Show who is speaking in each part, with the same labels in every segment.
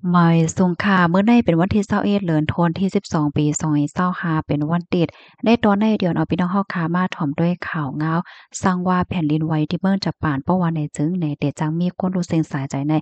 Speaker 1: หมายสุงค่ามื้อในเป็นวันที่21เดือนธันวาคมที่12ปี2025เป็นวันติดได้ตอนในเดือนเอาพี่น้องเฮาค่ะมาถ่อมด้วยข่าวงาวสร้างว่าแผ่นดินไหวที่เมืองญี่ปุ่นเพราะว่าในจึงในเดจังมีคนรู้เส้นสายใจใน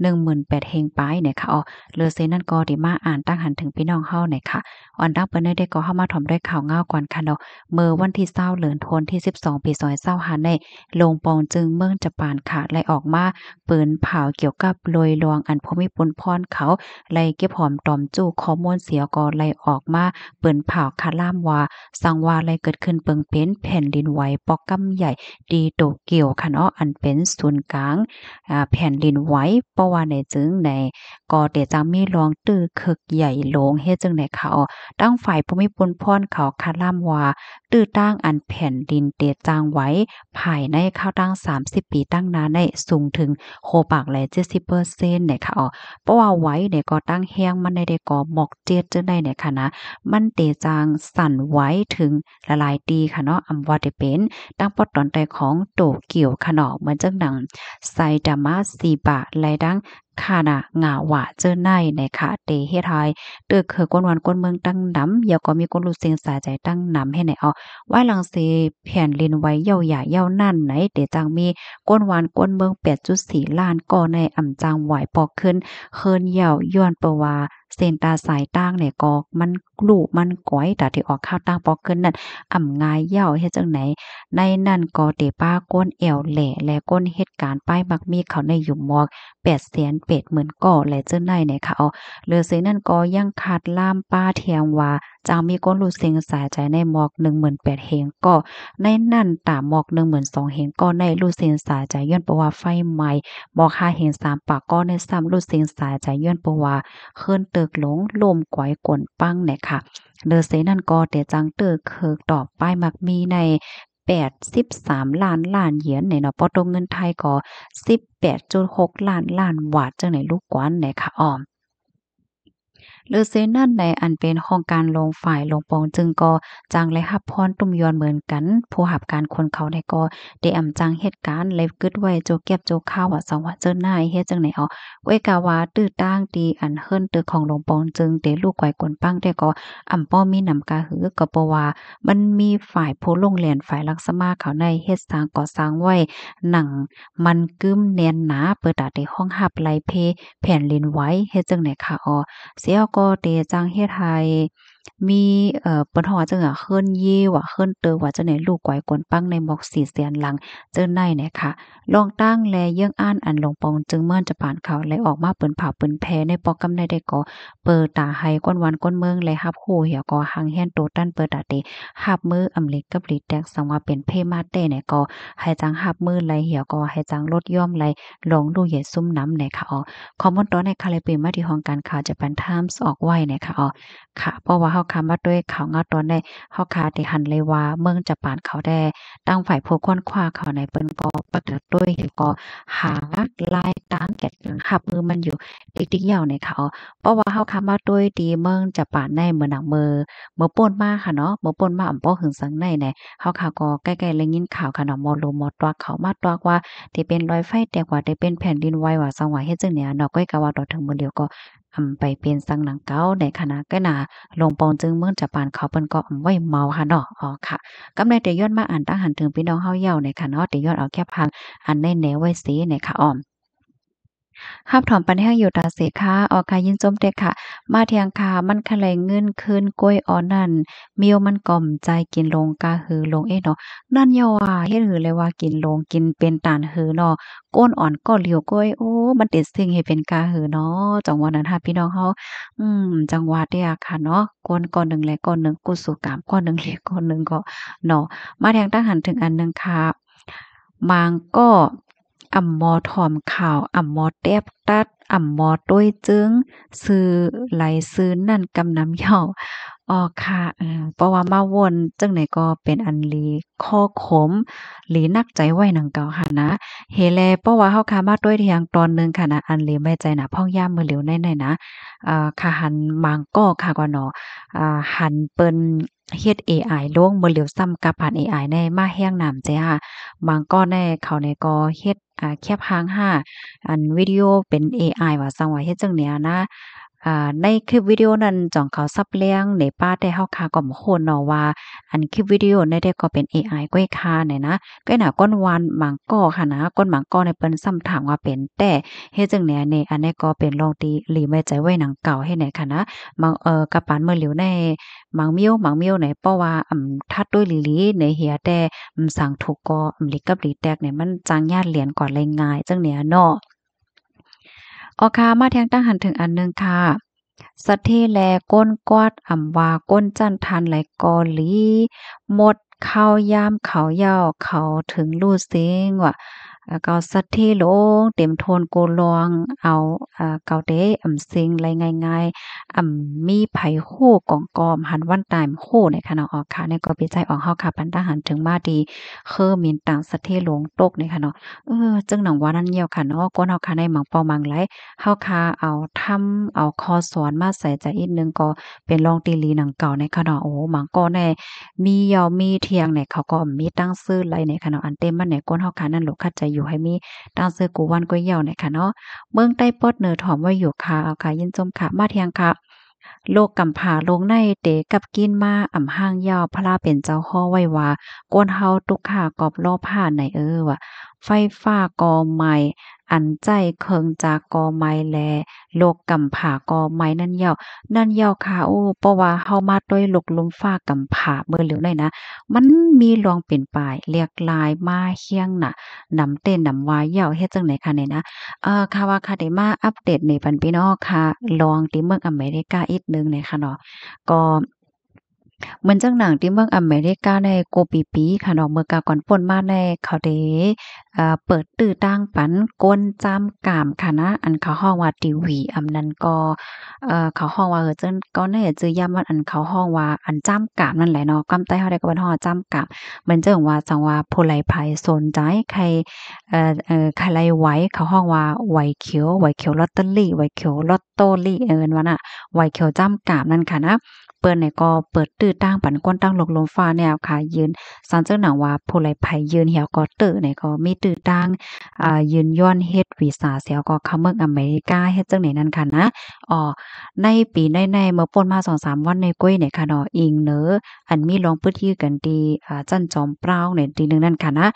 Speaker 1: 18,000เฮงปลายเนี่ยค่ะเลือเซนั่นก็ได้มาอ่านตั้งหันถึงพี่น้องเฮาเนี่ยค่ะอันดับเปิ้นได้ก็เฮามาถ่อมด้วยข่าวงาวก่อนค่ะเนาะมื้อวันที่20เดือนธันวาคมที่12ปี2025ในโรงปองจึงเมืองญี่ปุ่นค่ะไล่ออกมาเปิ้นเผาเกี่ยวกับโลยลวงอันพมิพลพรเขา ไล่เก็บหอมตอมจู้ข้อมูลเสียก็ไล่ออกมาเปิ้นเผาคาล่ามว่าสังว่าไล่เกิดขึ้นเปิงเป็นแผ่นดินไหวปอกกำใหญ่ดีโตเกียวค่ะเนาะอันเป็นศูนย์กลางแผ่นดินไหวเพราะว่าในจึงในก็เดจังมีรองตื้อคึกใหญ่โหลงเฮ็ดจังได๋ค่ะตั้งฝ่ายภูมิพลพรเขาคาล่ามว่าตื้อตั้งอันแผ่นดินเตจางไว้ภายในข้าวตั้ง30ปีตั้งนานได้สูงถึงโคปากแล70%เนี่ยค่ะเพราะว่าไว้เนี่ยก็ตั้งแห้งมันได้ก่อหมอกเจ็ดจังได๋เนี่ยค่ะนะมันเตจางสั่นไหวถึงละลายตีค่ะเนาะอำว่าได้เป็นตั้งปอดตอนใดของโตเกียวค่ะเนาะเหมือนจังหนังไซดามะซีบะและดังคานะงาหวะเจอในค่ะเตเฮ็ดให้เตึกคือกวนวันกวนเมืองตั้งนำอย่าก็มีคนรู้เสียงสายใจตั้งนำให้ไหนไว้หลังสิแผ่นดินไหวเย่าหย่าเย่านั่นไหนเตจังมีกวนวานกวนเมือง8.4ล้านก่อในอำจางไหวปอกขึ้น เคินเหย่าย้อนเปว่าเส้นตาสายตั้งเนี่ยก็มันกลุมันก้อยตาที่ออกข้าวตั้งปอกขึ้นนั่นอ่ำงายเหย่าเฮ็ดจังไหนในนั่นก็เตป้าก้นแอวแหล่และก้นเหตุการณ์ป้ายมักมีเขาในอยู่หมอก880,000ก่อและเจ้าในเนี่ยค่ะเหลือเสนั่นก็ยังขาดล่ามป้าเทียงว่าจางมีก้นรู้เสียงสายใจในหมอก18,000เฮงก็ในนั่นตามหมอก12,000เฮงก็ในรู้เสียงสายใจย้อนเพราะว่าไฟไหม้บอกหาเห็น3ปากก็ในซ้ำรู้เสียงสายใจย้อนเพราะว่าเคินตึกหลงลมก๋อยกวนปังเนี่ยค่ะเดอเซนั่นก็แต่จังเตอเคิกตอบป้ายมักมีใน83,000,000,000เหรียญเนี่ยเนาะพอตรงเงินไทยก็18.6 ล้านบาทจังไหนลูกกวนเนี่ยค่ะหรือเซนั่นในอันเป็นโครงการลงฝ่ายลงปองจึงก็จังและรับพรตุ้มยอนเหมือนกันผู้หับการคนเขาได้ก็ได้อำจังเหตุการณ์เลยกึดไว้โจเก็บโจข้าวว่าสังว่าเจิ้นนายเฮ็ดจังไหนไว้กะว่าตื้อตั้งตีอันเฮิรนตึกของหลวงปองจึงเตลูกไกวกวนปังแต่ก็อำป้อมีนำกาหือก็เพราะว่ามันมีฝ่ายผู้ลงแล่นฝ่ายลักษมาเขาในเฮ็ดสร้างก่อสร้างไว้หนังมันกึ้มแน่นหนาเปิดตาได้ห้องหับไหลเพแผ่นลินไหว้เฮ็ดจังไหนค่ะเสียก็เตจังเฮ็ดให้มีเปิ้นฮ้องว่าจั่งเฮิรนเย่ว่าเฮิรนเตอว่าจังได๋ลูกก้อยกวนปังในหมอก4แสนหลังเจิ้นในเนี่ยค่ะลองตั้งแลเยื่องอ้านอันหลงปองจึงเมินจะปานเขาและออกมาเปิ้นผาเปิ้นแพ้ในปอกำในได้ก็เปิดตาให้ก้นวันก้นเมืองและรับรู้เหี่ยก็หังแฮนโตตั้นเปิดตาเตรับมืออำเล็กกับหลีแตกสังว่าเป็นเพมาเต้เนี่ยก็ให้จังรับมือไหลเหี่ยก็ให้จังลดย่อมไหลลองดูใหญ่ซุ่มน้ำเนี่ยค่ะข้อมูลตอนในคาเลเปมาที่ห้องการข่าว Japan Times ออกไว้เนี่ยค่ะค่ะเพราะว่าเฮาค้ามาด้วยข่าวงาตอนได้เฮาค้าได้หันเลยว่าเมืองจะปานเขาได้ตั้งฝ่ายผู้ค้นคว้าเขาในเปิ้นก็ประกาศด้วยก็หารายตามแก่นรับมือมันอยู่ติ๊กๆยาวเนี่ยค่ะเพราะว่าเฮาค้ามาด้วยดีเมืองจะปานในเมือหนังเมื่อป่นมาค่ะเนาะเมื่อป่นมาอำป้อหึงสังในเนี่ยเฮาค่ะก็ใกล้ๆได้ยินข่าวค่ะเนาะมอลมอตวักเขามาตวักว่าที่เป็นรอยไฟแตกว่าได้เป็นแผ่นดินไหวว่าจังหวะเฮ็ดจังเนี่ยเนาะก้อยก็ว่าดอกถึงมื้อเดียวก็ไปเป็นสังหนังเก่าในคณะก็น่าลงปองจึงเมืองจะปานเขาเปิ้นก็ไว้เมาค่ะเนาะค่ะกำในแต่ย้อนมาอ่านตั้งหันถึงพี่น้องเฮาเย้าในค่ะเนาะแต่ย้อนเอาแค่พังอันในแนวไว้สิในค่ะฮับถอมปันแห้งอยู่ตาเสค่ะค่ะยินจมเตะค่ะมาเทียงค่ะมันคะแลงเงินคืนกล้วยนั่นเมียวมันก่อมใจกินลงกาหือลงเนาะนั่นอย่าว่าเฮ็ดหือเลยว่ากินลงกินเป็นตานหือเนาะก้นอ่อนก็เหลียวก้อยโอ้มันติดสิ่งให้เป็นกาหือเนาะจังหวะนั้นค่ะพี่น้องเฮาจังหวะเดียค่ะเนาะก้นก้อนหนึ่งและก้อนหนึ่งกุศลกามก้อนหนึ่งและก้อนหนึ่งก็เนาะมาแทงตั้งหันถึงอันหนึ่งค่ะมางก็อ่ำมอถ่อมข่าวอ่ำมอแตบตัดอ่ำมอต้วยจึงซื้อไหลซื้อนั่นกำนำย่อค่ะเพราะว่ามาวนจังไหนก็เป็นอันลีข้อขมหลีนักใจไว้หนังเก่าค่ะนะเฮแลเพราะว่าเฮาค่ะมาต้วยเที่ยงตอนหนึ่งค่ะนะอันลีไม่ใจน่ะพ่องย่ามมือเหลียวในๆนะค่ะหันมางก้อค่ะก็เนาะหันเปิ้น เฮ็ดเอไอลงบ่เหลียวซ้ำกับผ่านเอไอในมาแรงน้ำใจค่ะบางก้อนในเขาในก็เฮ็ดแคปหางห้าอันวิดีโอเป็นเอไอว่าซังว่าเฮ็ดจั่งเนี้ยนะในคลิปวิดีโอนั้นจ่องเขาซับเลียงในป้าแต่เฮาคาก็บ่ฮู้เนาะว่าอันคลิปวิดีโอนั้นได้ก็เป็นเอไอก้อยคาเนี่ยนะก้อยน่ะก้นวานหมางก้อค่ะนะก้นหมางก้อเนี่ยเปิ้นซ้ำถามว่าเป็นแต่เฮ็ดจั่งเนี้ยนี่อันนี้ก็เป็นลองตีหลีไม่ใจไว้หนังเก่าเฮ็ดไหนค่ะนะบางกับปานเมื่อเหลียวใน หมางเมียวไหนเพราะว่าทัดด้วยหลีหลีในเหียแต่สั่งถูกก็หลีกับหลีแตกเนี่ยมันจางญาติเหรียญก่อนเลยง่ายจังเนี่ยเนาะออค่ะมาแทงตั้งหันถึงอันหนึงค่ะสัทเทแลก้นกวาดว่าก้นจันทันไหลกอหลีหมดข้าวยามเขายาวเขาถึงลู่เสียงว่ะก็สัทเทโลงเต็มโทนโกลองเอาเกาเดซิงไรง่ายๆมีไผฮู้กองกอมหันวันตายฮู้ในขณะออกค่ะเนี่ยก็ปิใจออกเฮาค่ะปันตาหันถึงมาดีคือมีนต่างสัทเทโลงตกในค่ะเนาะจึงหนังว่านั่นเหี่ยวค่ะเนาะก้นเฮาค่ะในหมังเปาหมังไหล เฮาคาเอาเอาคอสอนมาใส่ใจอีกหนึ่งก็เป็นรองตีหลีหนังเก่าในคะเนาะโอ้หมังก็แน่มีเหยามีเทียงเนี่ยเขาก็มีตั้งชื่อไรในคะเนาะอันเต็มมันเนี่ยก้นเฮาคานั่นลูกคัดใจอยู่ให้มีตั้งชื่อกูวันกูเหยาในคะเนาะเมืองใต้ปอดเหนือถอมไว้อยู่ค่ะเอาค่ะยินจมค่ะมาเทียงค่ะโลกกำผาลงในเตกับกินมาห้างยาวพระลาเป็นเจ้าฮ้อไว้ว่าก้นเฮาตุกข่ากอบรอบผ้าในว่ะไฟฟ้ากอใหม่อันใจเคิงจากกอไม้แลโลกกำผากอไม้นั่นยาวค่ะโอ้เพราะว่าเฮามาด้วยลกลมฟ้ากำผาเบิ่เหลียวได้นะมันมีลองเป็นปลายเรียกลายมาเฮียงน่ะนำเต้นนำวายยาวเฮ็ดจังไหนคะเนี่ยนะค่ะว่าค่ะได้มาอัปเดตในปันพี่น้องค่ะลองที่เมืองอเมริกาอีกหนึ่งเนี่ยค่ะเนาะก็เหมือนจังหนังที่เมืองอเมริกาในโกปีปีค่ะเนาะเมื่อกาก่อนป่นมาในเขาได้เปิดตื้อตั้งปันก้นจ้ำกามค่ะนะอันเขาฮ้องว่าทีวีอำนั้นก็เขาฮ้องว่าจั่งก็แน่จื้อย่ำว่าอันเขาฮ้องว่าอันจ้ำกามนั่นแหละเนาะกำใต้เฮาได้ก็เปิ้นฮ้องว่าจ้ำกามมันจั่งว่าจังว่าผู้ใดไผสนใจใครใครไลไหวเขาฮ้องว่าไหวเขียวลอตเตอรี่ไหวเขียวลอตโตรี่เอิ้นว่าน่ะไหวเขียวจ้ำกามนั่นค่ะนะ เปิ้นเนี่ยก็เปิดตื้อตั้งปันก้นตั้งลกลมฟ้าแนวค่ะยืนซันเจ้าหนังว่าผู้ไลไผยืนเหี่ยวก็ตื้อเนี่ยก็มีตื้อตั้งยืนย้อนเฮ็ดวีซ่าเสียวก็เข้าเมืองอเมริกาเฮ็ดจังไหนนั่นค่ะนะในปีในเมื่อป่นมา2-3วันในก้อยเนี่ยค่ะเนาะอิงเนออันมีลองพื้นที่กันดีจันจอมเปล่าเนี่ยทีหนึงนั่นค่ะนะ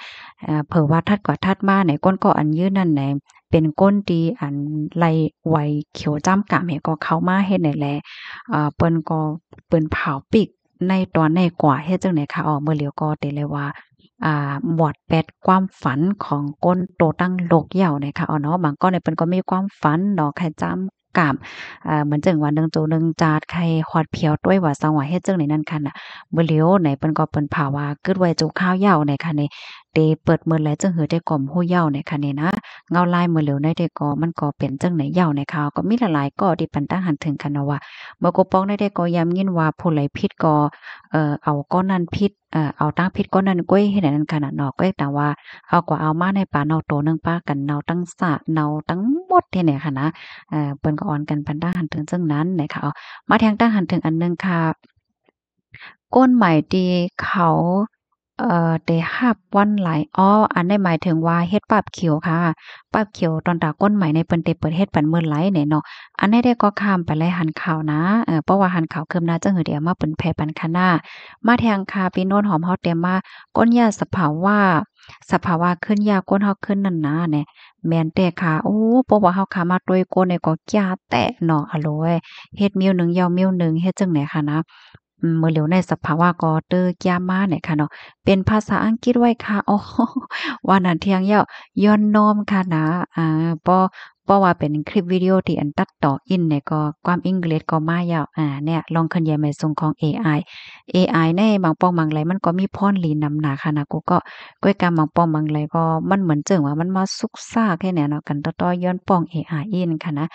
Speaker 1: เผอว่าถัดกว่าถัดมาเนี่ยก้นก็อันยืนนั่นแหละเป็นก้นดีอันไลไวเขียวจ้ำกะแม่ก็เข้ามาเฮ็ดนี่แหละ เปิ้นก็เปิ้นเผาปิกในตอนในกว่าเฮ็ดจังได๋คะเมื่อเหลียวก็ได้เลยว่าหมวดแปดความฝันของก้นโตตั้งโลกเหย้าเนี่ยค่ะเนาะบางก้อนเนี่ยเปิ้นก็มีความฝันเนาะใครจำกามเหมือนจังว่าหนึ่งโตหนึ่งจาดใครฮอดเพียวต้วยว่าสังว่าเฮ็ดจังได๋นั่นคั่นน่ะเมื่อเหลียวไหนเปิ้นก็เปิ้นเผาว่าเกิดไว้จูข้าวเหย้าเนี่ยค่ะนี่เตเปิดมื้อแลจังหือได้ก่อมฮู้เหย้าเนี่ยค่ะนี่นะเงาลายมื้อเหลียวในได้ก็มันก็เป็นจังไหนเหย้าในข่าวก็มีหลายๆก็ที่ปันตั้งหันถึงกันเนาะว่า เมื่อกูป้องได้ก็ย้ำยินว่าผู้ใดผิดก็เอาก้อนนั้นผิดเอาตั้งผิดก้อนนั้นก้อยเฮ็ดให้นั้นขนาดเนาะก้อยแต่ว่าเอากว่าเอามาในป่าเนาโตหนึ่งป้ากันเนาตั้งสะเนาทั้งหมดที่เนี่ยค่ะนะเปิ้นก็ออนกันปันตั้งหันถึงซึ่งนั้นนะคะเอามาแทงตั้งหันถึงอันหนึงค่ะก้นใหม่ที่เขาได้รับวันหลายอันนี้หมายถึงว่าเฮ็ดปรับเขียวค่ะปรับเขียวตอนตาก้นใหม่ในเปิ้นได้เปิดเฮ็ดปันมื้อหลายเนี่ยเนาะ อันนี้ได้ก็ข้ามไปเลยหันข่าวนะเพราะว่าหันข่าวคืบหน้าจังหือเดี๋ยวมาเปิ้นแผ่ปันคะน้ามาแทงคาพี่โน้นหอมเฮาเตรียมมาก้นยาสภาวะขึ้นยาก้นเฮาขึ้นนั่นนะแหน่แม่นแต่ค่ะโอ้เพราะว่าเฮาขามาด้วยก้นเนี่ยก็ยาแตะเนาะอะโลยเฮ็ดมิ้วหนึ่งยาวมิ้วหนึ่งเฮ็ดจังไหนค่ะนะมื้อเหลียวในสภาวะก็เตอร์ยามาเนี่ยค่ะเนาะเป็นภาษาอังกฤษไว้ค่ะอ๋อว่านั่นเที่ยงแล้วย้อนน้อมค่ะนะเพราะว่าเป็นคลิปวิดีโอที่อันตัดต่ออินเนี่ยก็ความอังกฤษก็มาแล้วเนี่ยลองขึ้นยายใหม่ทรงของเอไอในบางป้องบางไหลมันก็มีพรลีนำหนาค่ะนะกูก็ก้อยกำบางป้องบางไหลก็มันเหมือนเจิงว่ามันมาซุกซ่าแค่เนี่ยเนาะกันต่อๆย้อนป้องเอไออินค่ะนะ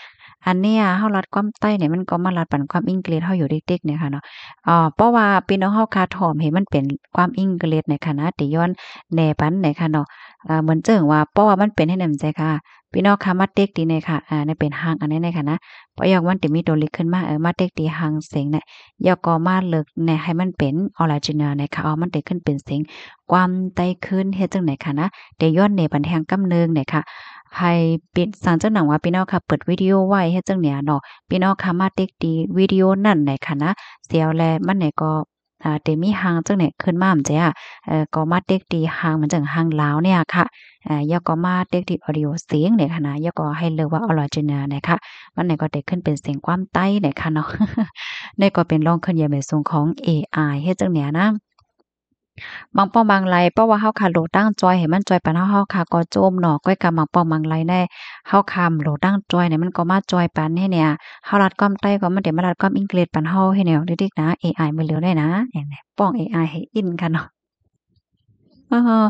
Speaker 1: อันเนี้ยเฮารัดความใต้เนี่ยมันก็มารัดปั่นความอังกฤษเฮาอยู่เด็กๆเนี่ยค่ะเนาะเพราะว่าพี่น้องเฮาคาถ่อมให้มันเป็นความอังกฤษในค่ะนะที่ย้อนแหน่ปันในค่ะเนาะเหมือนเจิงว่าเพราะว่ามันเป็นให้แหนมใจค่ะ พี่น้องค่ะมาเต็กดีเนี่ยค่ะเนี่ยเป็นห้างอันนี้เนี่ยค่ะนะเพราะอย่างวันที่มีตัวเล็กขึ้นมามาเต็กดีห้างเสียงเนี่ยยก็มาเลิกเนี่ยให้มันเป็นออริจินัลเนี่ยค่ะมันได้ขึ้นเป็นเสียงความไต้ขึ้นเฮ็ดจังไหนค่ะนะได้ย้อนในบันแทงกำเนิงเนี่ยค่ะให้ปิดสั่งจังหนังว่าพี่น้องค่ะเปิดวิดีโอไว้เฮ็ดจังเนี่ยเนาะพี่น้องค่ะมาเต็กดีวิดีโอนั่นเนี่ยค่ะนะเสียวแลมันเนี่ยก็ได้มีห้างจังเนี่ยขึ้นมาอำจ้ะก็มาเต็กดีห้างมันจังห้างลาวเนี่ยค่ะ ยก็มาเด็กที่ออดิโอเสียงเนี่ยค่ะนะยก็ให้เลือกว่าออริจินัลนะคะมันไหนก็ได้ขึ้นเป็นเสียงความใต้เนี่ยค่ะเนาะนี่ก็เป็นรองขึ้นอย่างในส่วนของเอไอเฮ็ดจังเนี้ยนะบางป้อบางไรเพราะว่าเฮาค่ะโหลดตั้งจอยให้มันจอยปานเฮาค่ะก็โจมเนาะก้อยกำบางป้อบางไรแน่เฮาคำโหลดตั้งจอยเนี่ยมันก็มาจอยปานให้เนี่ยเฮารัดความใต้ก็มันได้มารัดความอังกฤษปานเฮาให้แนวดิกๆนะเอไอมันเหลียวได้นะอย่างนี้ป้องเอไอให้อินค่ะเนาะ อะฮะ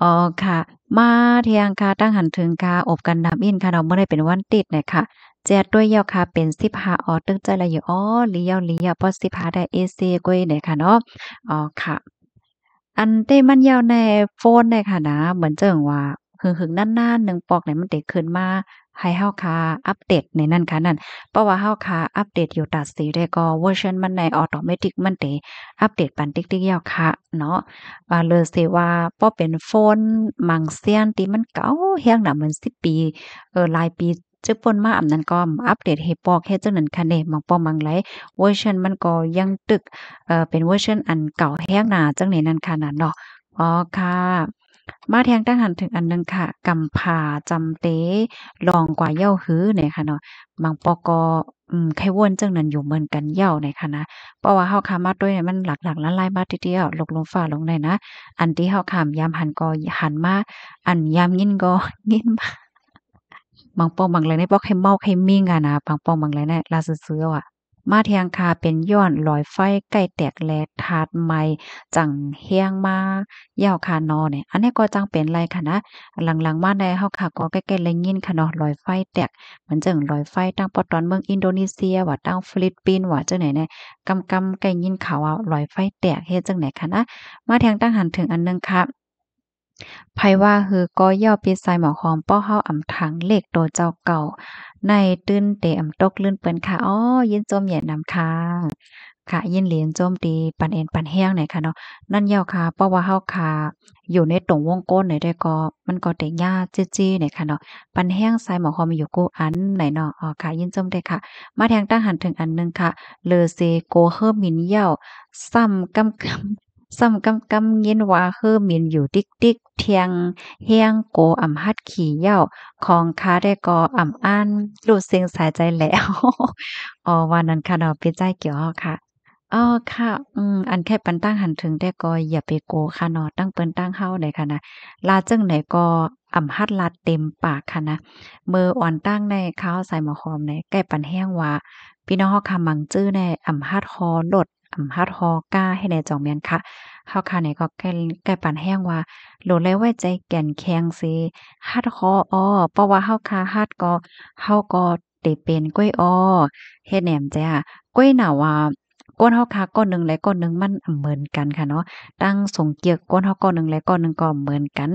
Speaker 1: อ๋อค่ะมาเที่ยงค่ะตั้งหันถึงค่ะอบกันน้ำอินค่ะเนาะบ่ได้เป็นวันติดเนี่ยค่ะแจดด้วยยาวค่ะเป็น15ออตึกใจละอยู่อ๋อเลียวๆพอ15ได้เอเซกวยเนี่ยค่ะเนาะอ๋อค่ะ อันเต้มันยาวในโฟนได้ค่ะนะเหมือนเจิ่งว่าหึงๆนานๆหนึ่งปอกเนี่ยมันได้ขึ้นมาให้เฮาค่ะอัปเดตในนั้นค่ะนั่นเพราะว่าเฮาค่ะอัปเดตอยู่ตัดสีได้ก็เวอร์ชันมันในออโตเมติกมันได้อัปเดตปันติ๊กๆยาวค่ะเนาะเลยสิว่าพอเป็นโฟนมังเซียนที่มันเก่าแรงน่ะเหมือน10ปีหลายปีจึกป่นมาอันนั้นก็อัปเดตให้ปอกเฮ็ดจังนั้นค่ะเด้บางปอมบางไหลเวอร์ชันมันก็ยังตึก เป็นเวอร์ชันอันเก่าแฮงหนาจังนี้นั่นค่ะน่ะเนาะอ๋อค่ะมาแทงตั้งหันถึงอันหนึ่งค่ะกำผาจำเตลองกว่าเย้าฮื้อเนี่ยค่ะเนาะบางปอก็ไขว้นจังนั้นอยู่เหมือนกันเย้าเนี่ยค่ะนะเพราะว่าเฮาคามาด้วยเนี่ยมันหลักๆละลายมาทีเดียวลกลงฟ้าลงได้นะอันที่เฮาขามยามหันก็หันมาอันยามยินก็ยินมาบางปองบางไรเนี่ยบ่ใครเมาใครมิ่งอะนะบางปองบางไรเนี่ยลาซื่อๆอะ มาเทียงคาเป็นย้อนหลอยไฟใกล้แตกแลถาดใหม่จังเฮียงมาเหย้าคานอเนี่ยอันนี้ก็จังเป็นไรค่ะนะหลังๆมาได้เฮาค่ะก็ใกล้ๆแลยินค่ะเนาะหลอยไฟแตกเหมือนจังหลอยไฟตั้งปอตอนเมืองอินโดนีเซียว่าตั้งฟิลิปปินส์ว่าจังไหนเนี่ยกำใกล้ยินข่าวว่าหลอยไฟแตกเฮ็ดจังไหนคะนะมาเทียงตั้งหันถึงอันหนึ่งค่ะไผว่าฮือก็ย่อปีไซหมอหอมป้อเฮาอำถังเลขโตเจ้าเก่าในตื้นเตอำตกลื่นเปิ้นค่ะอ้อยินจมแหย่นำค่ะ ค่ะยินเหรียญโจมตีปันเอ็นปันแห้งเนี่ยค่ะเนาะนั่นยาวค่ะเพราะว่าเฮาค่ะอยู่ในตรงวงกลมเนี่ยได้ก็มันก็ได้ยากจี้ๆเนี่ยค่ะเนาะปันแห้งใส่หมอหอมอยู่กูอันไหนเนาะอ๋อค่ะยินจมได้ค่ะมาแทงตั้งหันถึงอันหนึ่งค่ะเลอเซโกเฮอหมินเหย้าซ้ำกำกำซ้ำกำยินว่าเฮอหมินอยู่ติ๊กๆเทียงเฮียงโกอำฮัดขี่เหย้าของค้าได้ก็อำอันรู้เสียงสายใจแหล้ว อ๋อวันนั้นค่ะเนาะเป็นใจเกี่ยวค่ะ อ๋อค่ะอันแค่ปันตั้งหันถึงแต่ก็อย่าไปโกค่ะเนาะตั้งเปิ้นตั้งเฮาได้ค่ะนะลาจั่งไหนก็อำหัดลาเต็มปากค่ะนะมื้ออ่อนตั้งในข้าวใส่หมอหอมในใกล้ปันแห้งว่าพี่น้องเฮาค่ะมังจื้อแน่อำหัดฮอลดอำหัดฮอกาให้แน่จ่องแม่นค่ะเฮาค่ะนี่ก็ใกล้ปันแห้งว่าโหลดแล้วไว้ใจแก่นแข็งสิฮัดฮออ้อเพราะว่าเฮาค่ะฮัดก็เฮาก็ได้เป็นกล้วยอ้อเฮ็ดแหนมจ้ะกล้วยน่ะว่า ก้นเฮาคักก้อนหนึ่งและก้อนหนึ่งมันเหมือนกันค่ะเนาะตั้งสงเกียกก้นเฮาก้อนหนึ่งและก้อนหนึ่งก็เหมือนกัน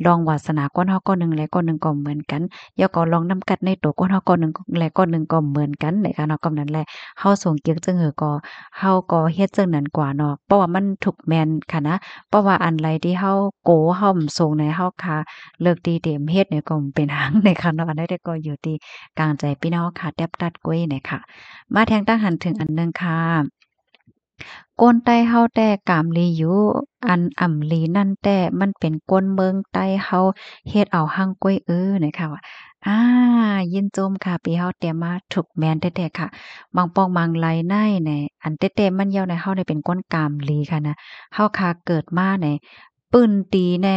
Speaker 1: ลองวาสนาก้นเฮาก้อนหนึ่งและก้อนหนึ่งก็เหมือนกันอย่าก็ลองนำกัดในตัวก้นเฮาก้อนหนึ่งและก้อนหนึ่งก็เหมือนกันในค่ะเนาะก็นั้นแหละเฮาสงเกียกจังหือก็เฮาก็เฮ็ดจังนั้นกว่าเนาะเพราะว่ามันถูกแม่นค่ะนะเพราะว่าอันใดที่เฮาโกเฮาส่งในเฮาค่ะเลิกดีเต็มเฮ็ดเนี่ยก็เป็นหางในค่ะเนาะอันใดก็อยู่ที่กลางใจพี่น้องค่ะแทบตัดกุ้ยเนี่ยค่ะมาแทงตั้งหันถึงอันหนึ่งค่ะ ก้นใต้เฮาแต่กามลีอยู่อันอ่ำลีนั่นแต่มันเป็นก้นเมืองใต้เฮาเฮ็ดเอาหั่งก้วยเนี่ยค่ะว่าอายินโจมค่ะปีเฮาเตรียมมาถูกแม่นแท้ๆค่ะบางปองบางไลในแหน่อันแต่มันยาวในเฮาได้เป็นก้นกามลีค่ะนะเฮาค่ะเกิดมาในปื้นตีแน่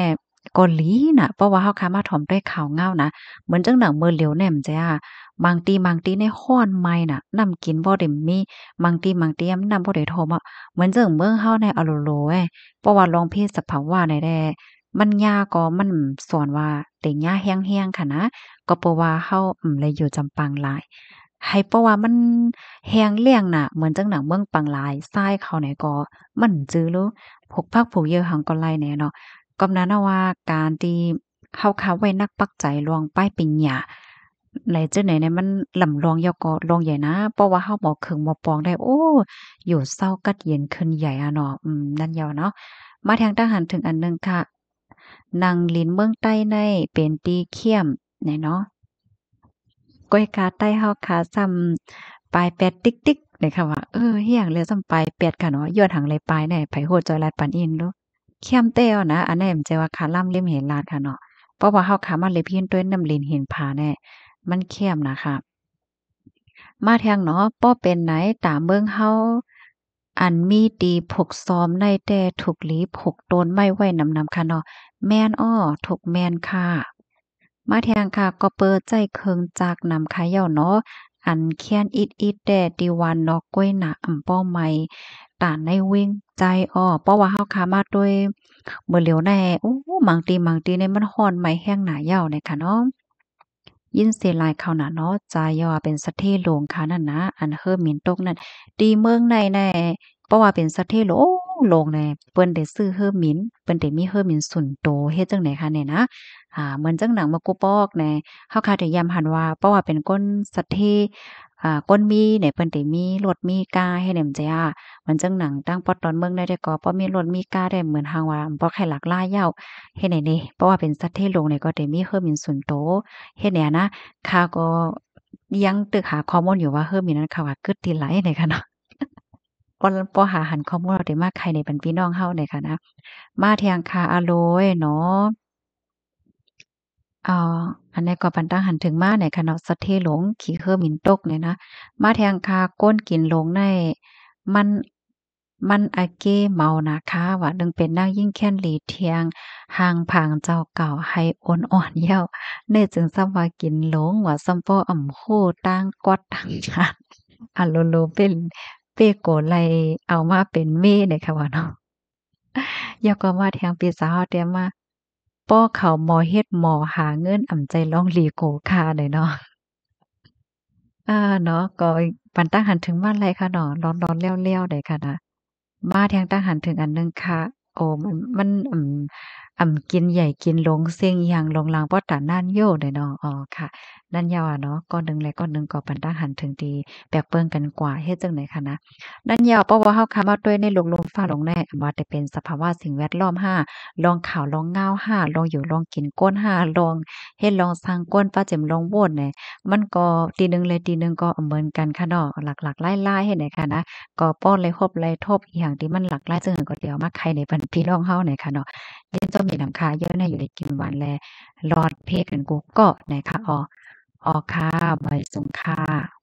Speaker 1: ก็หลีน่ะเพราะว่าเฮาค่ะมาถ่อมด้วยข้าวเหง้านะเหมือนจังหนังมือเหลียวแหนมจ้ะบางทีในฮ้อนใหม่น่ะน้ำกินบ่ได้มีบางทียามนำบ่ได้ท่อมอะ เหมือนจั่งเมืองเฮาในอะโลโลเว้ยเพราะว่าลองเพศสภาวะในแดมันยากก็มันสอนว่าเต็งยาแฮ้งๆค่ะนะก็เพราะว่าเฮาเลยอยู่จำปางหลายให้เพราะว่ามันแห้งแล้งน่ะเหมือนจังหนังเมืองปางหลายทรายเขาไหนก็มันจือหรือพวกผักพวกเหยื่อหังก็ไล่แหน่เนาะก็นั้นน่ะว่าการที่ เฮาคาไว้นักปักใจลวงป้ายปิญญาไหนจังไหนเนี่ยมันลำลองยอก็ลองใหญ่นะเพราะว่าเฮาบ่ขึงบ่ปองได้โอ้อยู่เศร้ากัดเย็นขึ้นใหญ่อะเนาะนั่นยอเนาะมาทางทหารถึงอันหนึ่งค่ะนางลินเมืองใต้ในเป็นตีเขี้ยมเนี่ยเนาะ ก้อยกาใต้เฮาขาซ้ำปลายแปดติ๊กๆเลยค่ะว่าเฮียงเลยซ้ำปลายแปดค่ะเนาะย้อนหังเลยปลายแน่ไผโหดจอยลาดปานอินโลเข้มเต้วนะอันนั้นมันจะว่าขาล่ำเล่มเห็นลาดค่ะเนาะเพราะว่าเฮาขามาเลยพีนด้วยน้ำลินเห็นผาแน่มันเข้มน่ะค่ะมาแทงเนาะป้อเป็นไหนตามเมืองเฮาอันมีดีผกซ้อมในแต่ถูกหลีผกโตนไม่ไว้นำๆค่ะเนาะแม่นอ้อถูกแม่นค่ะ มาแทงค่ะก็เปิดใจเคิงจากนำขายาเนาะอันเคียนอิดๆแต่ดีวันเนาะก้อยหนาอำป้อใหม่ตานในวิ่งใจอ้อเพราะว่าเฮาขามาด้วยมื้อเหลียวแน่โอ้บางทีเนี่ยมันร้อนไหม้แห้งหนายาวเนี่ยค่ะเนาะ ยินเสียหลายเขาน่ะเนาะจายอเป็นสัตว์เทโลงค่ะนั่นนะอันเฮิมหมินตกนั่นตีเมืองในแน่เพราะว่าเป็นสัตว์เทโลโลงแน่เปิ้นได้ซื้อเฮิมหมินเปิ้นได้มีเฮิมหมินส่วนโตวเฮ็ดจังได๋คะเนี่ยนะเหมือนจังหนังมากุปอกแหน่เฮาคาได้ย้ำหันว่าเพราะว่าเป็นคนสัตว์เทก้นมีเนี่ยเปิ้นได้มีรถมีกาให้แหนมจ้ามันจังหนังตั้งปอตอนเมืองได้ก็เพราะมีรถมีกาได้เหมือนทางว่าบ่ใครหลากหลายยาวเฮ็ดไหนนี่เพราะว่าเป็นสัตว์เทโลงเนี่ยก็ได้มีเฮิมหมินส่วนโตว เฮ็ดแหนนะข้าก็ยังตึกหาข้อมูลอยู่ว่าเฮิมมีนั้นค่ะว่าเกิดที่ไหลเนี่ยค่ะเนาะปอหาหันข้อมูลเราได้มาใครในเป็นพี่น้องเฮาเนี่ยค่ะนะมาเที่ยงค่ะอะโลยเนาะอ่าอันนี้ก็ปันตั้งหันถึงมาเนี่ยค่ะเนาะสะเทหลงขี้เคิมหินตกเนี่ยนะมาเที่ยงค่ะก้นกินหลงในมันมันอาเกเมานะคะว่าดึงเป็นนางยิ่งแค้นหลีเทียงห่างผางเจ้าเก่าให้โอนอ่อนเย้า เน่จึงซ้ำว่ากินหลงว่าซัมปออ่ำโคตั้งกอดตั้งชาติอะโลโลเป็นเป้โกไลเอามาเป็นเม่เนี่ยค่ะว่าเนาะยาก็มาแทงปีสาวเตรียมมาป้อเขาหมอเฮ็ดหมอหาเงินอ่ำใจร้องหลีโกคาเลยเนาะเนาะก็ปันตั้งหันถึงบ้านไรค่ะเนาะร้อนๆเลี้ยวๆได้ค่ะนะมาแทงตั้งหันถึงอันหนึ่งค่ะโอ้มันกินใหญ่กินหลงเสียงอิหยังหลงลางบ่ตาน่านโยเลยเนาะอ๋อค่ะนั่นยาวอะเนาะก้อนหนึ่งและก้อนหนึ่งก็ปันตั้งหันถึงดีแปลกเปิงกันกว่าเฮ็ดจังได๋ค่ะนะนั่นยาวเพราะว่าเฮาคำว่าด้วยในโลกลมฟ้าโลงแน่ว่าแต่เป็นสภาวะสิ่งแวดล้อม5ลองข่าวลองง่าว5ลองอยู่ลองกินก้น5ลองเฮ็ดลองสร้างก้นป้าเจ็มลองโวนแหน่มันก็ตีหนึ่งเลยตีหนึ่งก็เหมือนกันค่ะเนาะหลักๆไล่ๆเฮ็ดไหนค่ะนะก็ป้อนเลยครบเลยทบอีหยังที่มันหลากหลายซึ่งก็เดี๋ยวมาไขในบันพี่น้องเฮาหน่อยค่ะเนาะเย็นจะมีน้ำค้าเยอะแน่อยู่ได้กินหวานแลรอดเพกันกูก็ไหนค่ะอ๋อค่ะบ่ายสุงค่ะ